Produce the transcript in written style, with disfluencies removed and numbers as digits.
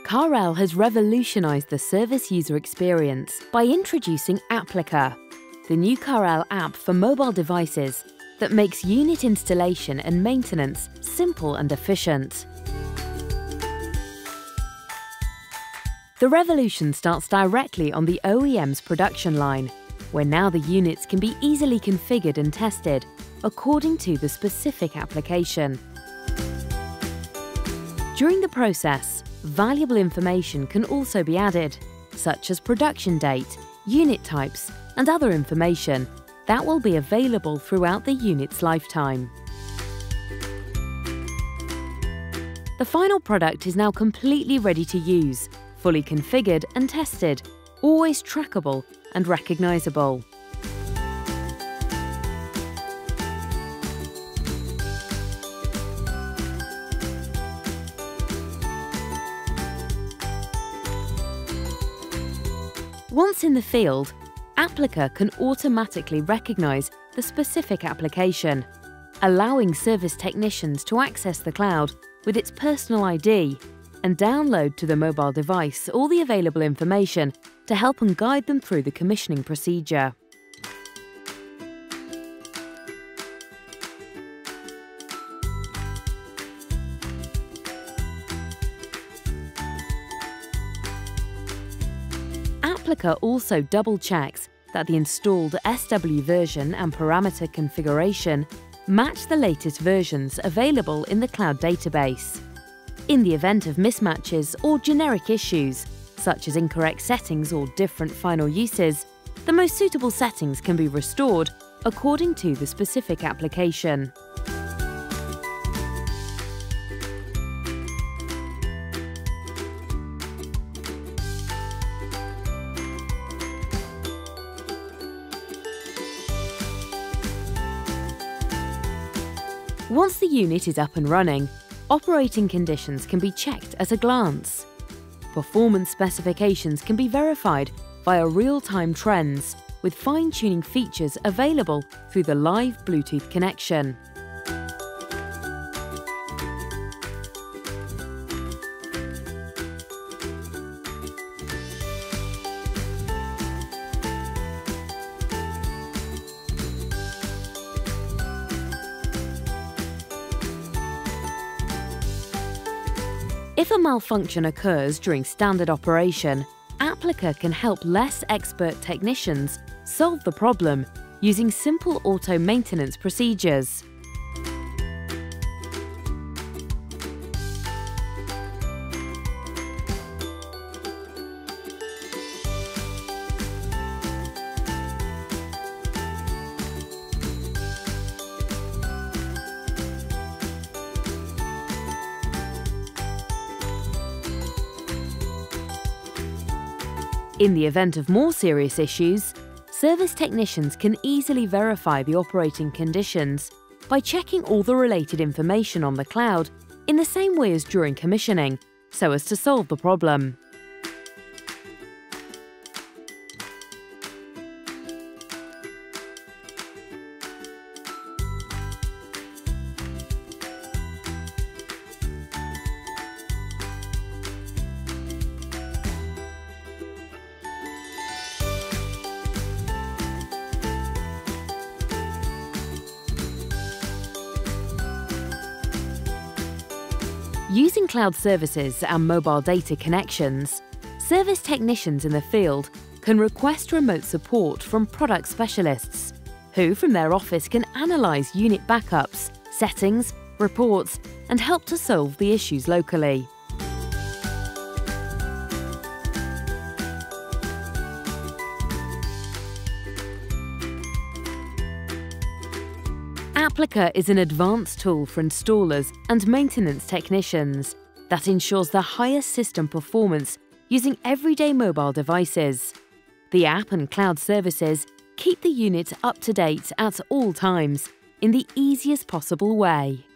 CAREL has revolutionized the service user experience by introducing Applica, the new CAREL app for mobile devices that makes unit installation and maintenance simple and efficient. The revolution starts directly on the OEM's production line, where now the units can be easily configured and tested according to the specific application. During the process, valuable information can also be added, such as production date, unit types, and other information that will be available throughout the unit's lifetime. The final product is now completely ready to use, fully configured and tested, always trackable and recognizable. Once in the field, Applica can automatically recognize the specific application, allowing service technicians to access the cloud with its personal ID and download to the mobile device all the available information to help and guide them through the commissioning procedure. Applica also double-checks that the installed SW version and parameter configuration match the latest versions available in the cloud database. In the event of mismatches or generic issues, such as incorrect settings or different final uses, the most suitable settings can be restored according to the specific application. Once the unit is up and running, operating conditions can be checked at a glance. Performance specifications can be verified via real-time trends, with fine-tuning features available through the live Bluetooth connection. If a malfunction occurs during standard operation, Applica can help less expert technicians solve the problem using simple auto maintenance procedures. In the event of more serious issues, service technicians can easily verify the operating conditions by checking all the related information on the cloud in the same way as during commissioning, so as to solve the problem. Using cloud services and mobile data connections, service technicians in the field can request remote support from product specialists, who from their office can analyze unit backups, settings, reports, and help to solve the issues locally. Applica is an advanced tool for installers and maintenance technicians that ensures the highest system performance using everyday mobile devices. The app and cloud services keep the unit up to date at all times in the easiest possible way.